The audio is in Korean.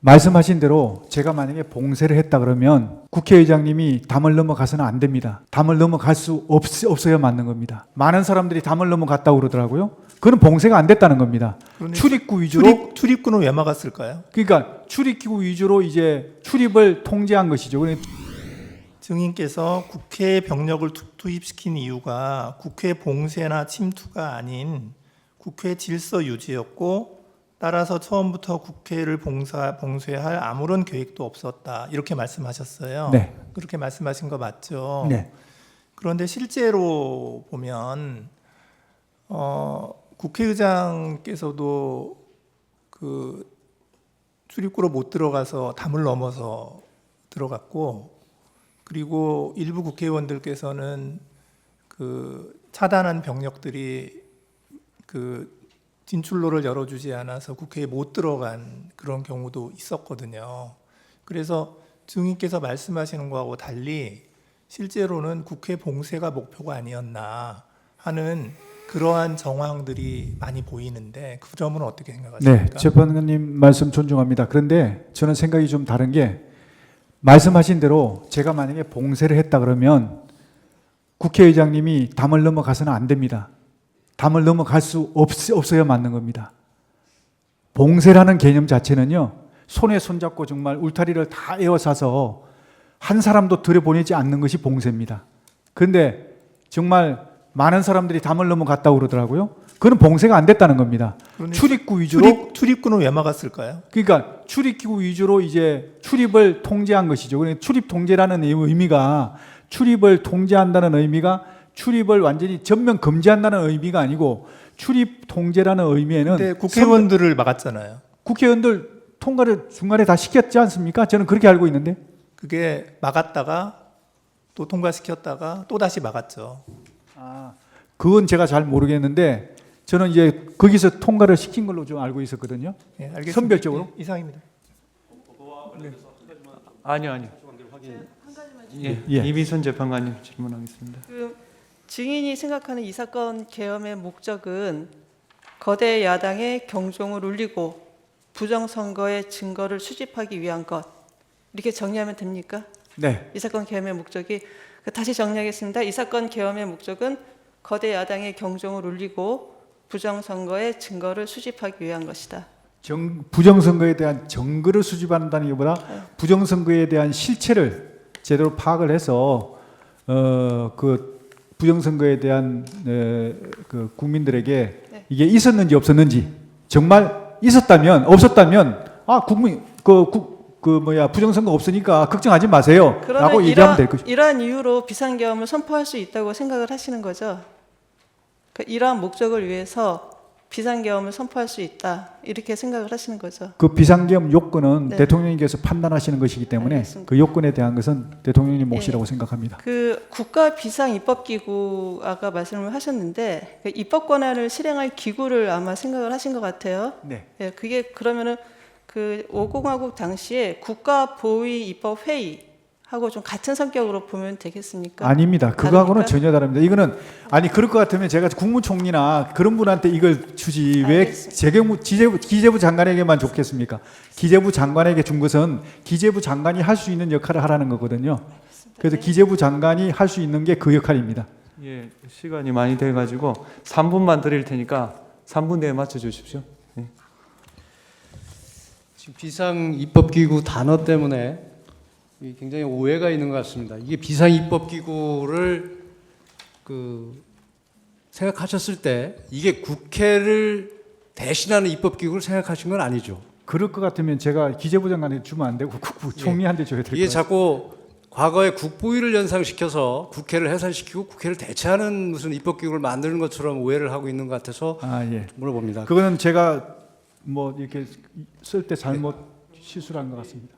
말씀하신 대로 제가 만약에 봉쇄를 했다 그러면 국회의장님이 담을 넘어가서는 안 됩니다. 담을 넘어갈 수 없어야 맞는 겁니다. 많은 사람들이 담을 넘어갔다고 그러더라고요. 그건 봉쇄가 안 됐다는 겁니다. 출입구 위주로. 출입구는 왜 막았을까요? 그러니까 출입구 위주로 이제 출입을 통제한 것이죠. 증인께서 국회에 병력을 투입시킨 이유가 국회 봉쇄나 침투가 아닌 국회 질서 유지였고, 따라서 처음부터 국회를 봉쇄할 아무런 계획도 없었다, 이렇게 말씀하셨어요. 네. 그렇게 말씀하신 거 맞죠? 네. 그런데 실제로 보면 국회의장께서도 그 출입구로 못 들어가서 담을 넘어서 들어갔고, 그리고 일부 국회의원들께서는 그 차단한 병력들이 그 진출로를 열어주지 않아서 국회에 못 들어간 그런 경우도 있었거든요. 그래서 증인께서 말씀하시는 거하고 달리 실제로는 국회 봉쇄가 목표가 아니었나 하는 그러한 정황들이 많이 보이는데, 그 점은 어떻게 생각하십니까? 네, 재판관님 말씀 존중합니다. 그런데 저는 생각이 좀 다른 게, 말씀하신 대로 제가 만약에 봉쇄를 했다 그러면 국회의장님이 담을 넘어가서는 안 됩니다. 담을 넘어갈 수 없어야 맞는 겁니다. 봉쇄라는 개념 자체는요, 손에 손잡고 정말 울타리를 다 에워싸서 한 사람도 들여보내지 않는 것이 봉쇄입니다. 그런데 정말 많은 사람들이 담을 넘어갔다고 그러더라고요. 그건 봉쇄가 안 됐다는 겁니다. 출입구 위주로. 출입구는 왜 막았을까요? 그러니까 출입구 위주로 이제 출입을 통제한 것이죠. 그러니까 출입 통제라는 의미가, 출입을 통제한다는 의미가 출입을 완전히 전면 금지한다는 의미가 아니고, 출입 통제라는 의미에는 근데 국회의원들을 막았잖아요. 국회의원들 통과를 중간에 다 시켰지 않습니까? 저는 그렇게 알고 있는데. 그게 막았다가 또 통과시켰다가 또 다시 막았죠. 그건 제가 잘 모르겠는데 저는 이제 거기서 통과를 시킨 걸로 좀 알고 있었거든요. 네, 알겠습니다. 선별적으로. 네, 이상입니다. 아니요. 예, 예. 이비선 재판관님 질문하겠습니다. 증인이 생각하는 이 사건 계엄의 목적은 거대 야당의 경종을 울리고 부정선거의 증거를 수집하기 위한 것, 이렇게 정리하면 됩니까? 네. 이 사건 계엄의 목적이, 다시 정리하겠습니다. 이 사건 계엄의 목적은 거대 야당의 경종을 울리고 부정선거의 증거를 수집하기 위한 것이다. 부정선거에 대한 증거를 수집한다는 것보다 부정선거에 대한 실체를 제대로 파악을 해서 그 부정선거에 대한 그 국민들에게 네. 이게 있었는지 없었는지, 정말 있었다면 없었다면 국민 부정선거 없으니까 걱정하지 마세요라고 얘기하면 될 것이죠. 이러한 이유로 비상계엄을 선포할 수 있다고 생각을 하시는 거죠? 그러니까 이러한 목적을 위해서 비상계엄을 선포할 수 있다, 이렇게 생각을 하시는 거죠? 그 비상계엄 요건은 네. 대통령님께서 판단하시는 것이기 때문에 알겠습니다. 그 요건에 대한 것은 대통령님 몫이라고 생각합니다. 그 국가 비상 입법기구 아까 말씀을 하셨는데, 그 입법 권한을 실행할 기구를 아마 생각을 하신 것 같아요. 네. 예, 그게 그러면은 그 5공화국 당시에 국가보위 입법회의하고 좀 같은 성격으로 보면 되겠습니까? 아닙니다. 그거하고는 다릅니까? 전혀 다릅니다. 이거는 그럴 것 같으면 제가 국무총리나 그런 분한테 이걸 주지 왜 알겠습니다. 기재부 장관에게만 줬겠습니까? 기재부 장관에게 준 것은 기재부 장관이 할 수 있는 역할을 하라는 거거든요. 그래서 기재부 장관이 할 수 있는 게 그 역할입니다. 예, 시간이 많이 돼가지고 3분만 드릴 테니까 3분 내에 맞춰 주십시오. 예. 지금 비상입법기구 단어 때문에 굉장히 오해가 있는 것 같습니다. 이게 비상입법기구를 생각하셨을 때 이게 국회를 대신하는 입법기구를 생각하신 건 아니죠. 그럴 것 같으면 제가 기재부 장관한테 주면 안 되고 국무총리한테 줘야 될 것 이게 같아요. 자꾸 과거에 국보위를 연상시켜서 국회를 해산시키고 국회를 대체하는 무슨 입법기구를 만드는 것처럼 오해를 하고 있는 것 같아서 예. 물어봅니다. 그거는 제가 이렇게 쓸 때 잘못 실수를 한 것 같습니다.